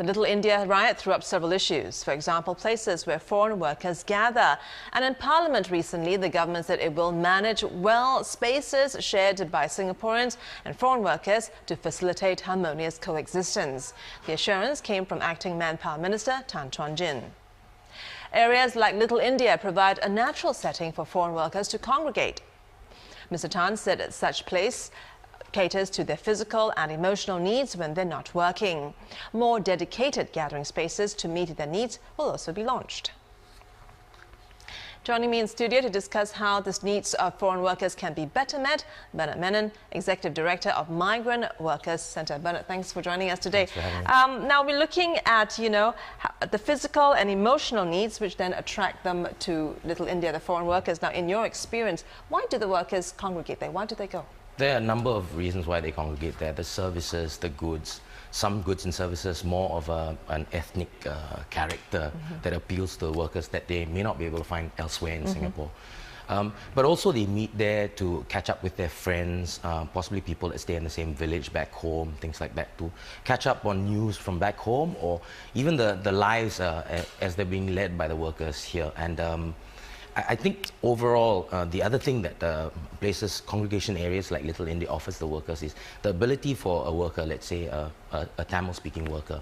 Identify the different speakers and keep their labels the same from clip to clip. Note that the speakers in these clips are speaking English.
Speaker 1: The Little India riot threw up several issues. For example, places where foreign workers gather. And in Parliament recently, the government said it will manage well spaces shared by Singaporeans and foreign workers to facilitate harmonious coexistence. The assurance came from Acting Manpower Minister Tan Chuan Jin. Areas like Little India provide a natural setting for foreign workers to congregate. Mr. Tan said that such place caters to their physical and emotional needs when they're not working. More dedicated gathering spaces to meet their needs will also be launched. Joining me in studio to discuss how the needs of foreign workers can be better met, Bernard Menon, Executive Director of Migrant Workers Centre. Bernard, thanks for joining us today.
Speaker 2: Thanks for having me.
Speaker 1: Now we're looking at, the physical and emotional needs which then attract them to Little India, the foreign workers. Now, in your experience, why do the workers congregate there? Why do they go?
Speaker 2: There are a number of reasons why they congregate there. The services, the goods, some goods and services more of an ethnic character that appeals to the workers that they may not be able to find elsewhere in Singapore. But also they meet there to catch up with their friends, possibly people that stay in the same village back home, things like that, to catch up on news from back home or even the lives as they're being led by the workers here. And I think overall, the other thing that congregation areas like Little India offers the workers is the ability for a worker, let's say a Tamil-speaking worker,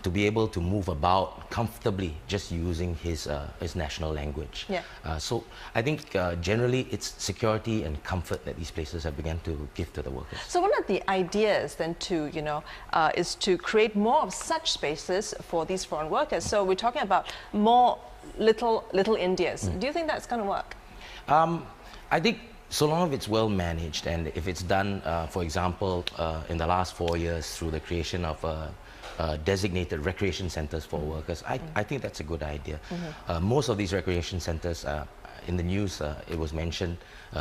Speaker 2: to be able to move about comfortably just using his national language.
Speaker 1: Yeah.
Speaker 2: So I think generally it's security and comfort that these places have begun to give to the workers.
Speaker 1: So one of the ideas then is to create more of such spaces for these foreign workers. So we're talking about more little Indias. Do you think that's going to work?
Speaker 2: I think so long as it's well managed and if it's done, for example, in the last 4 years through the creation of designated recreation centers for workers, I think that's a good idea. Most of these recreation centers, in the news, it was mentioned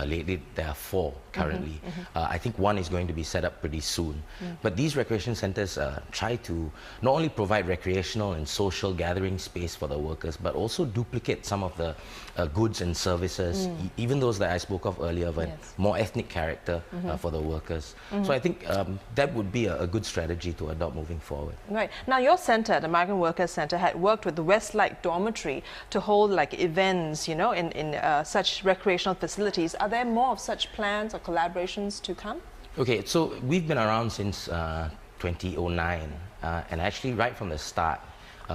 Speaker 2: lately, there are 4 currently. I think one is going to be set up pretty soon. But these recreation centers try to not only provide recreational and social gathering space for the workers, but also duplicate some of the goods and services, even those that I spoke of earlier, of a more ethnic character for the workers. So I think that would be a good strategy to adopt moving forward.
Speaker 1: Right. Now your centre, the Migrant Workers Centre, had worked with the Westlight Dormitory to hold like events, in such recreational facilities. Are there more of such plans or collaborations to come?
Speaker 2: Okay, so we've been around since 2009, and actually right from the start,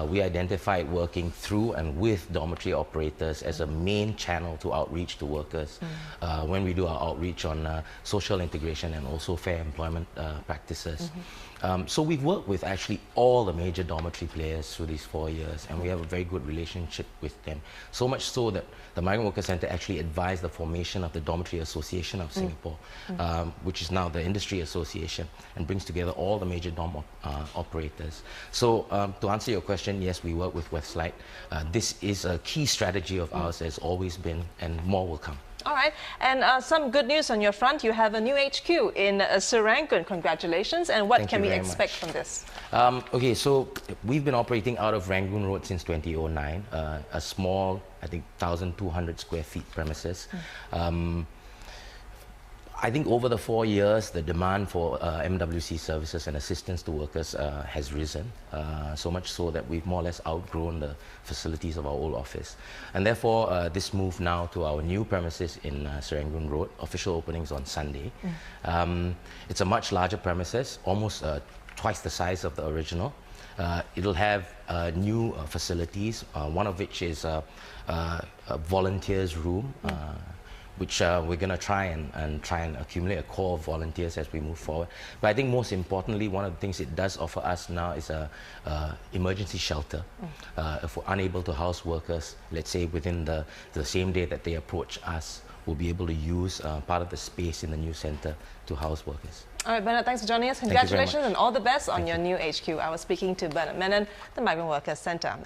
Speaker 2: we identified working through and with dormitory operators as a main channel to outreach to workers when we do our outreach on social integration and also fair employment practices. So we've worked with actually all the major dormitory players through these 4 years, and we have a very good relationship with them. So much so that the Migrant Workers Centre actually advised the formation of the Dormitory Association of Singapore, which is now the Industry Association, and brings together all the major dorm operators. So to answer your question, yes, we work with Westlight. This is a key strategy of ours, has always been, and more will come.
Speaker 1: All right, and some good news on your front. You have a new HQ in Serangoon. Congratulations. And what can we expect from this?
Speaker 2: Okay, so we've been operating out of Rangoon Road since 2009, a small, I think, 1,200 square feet premises. I think over the 4 years, the demand for MWC services and assistance to workers has risen, so much so that we've more or less outgrown the facilities of our old office. And therefore, this move now to our new premises in Serangoon Road, official openings on Sunday. It's a much larger premises, almost twice the size of the original. It'll have new facilities, one of which is a volunteers room, which we're going to try and accumulate a core of volunteers as we move forward. But I think most importantly, one of the things it does offer us now is a emergency shelter. If we're unable to house workers, let's say within the same day that they approach us, we'll be able to use part of the space in the new centre to house workers.
Speaker 1: All right, Bernard, thanks for joining us. Congratulations and all the best on your new HQ. I was speaking to Bernard Menon, the Migrant Workers Centre.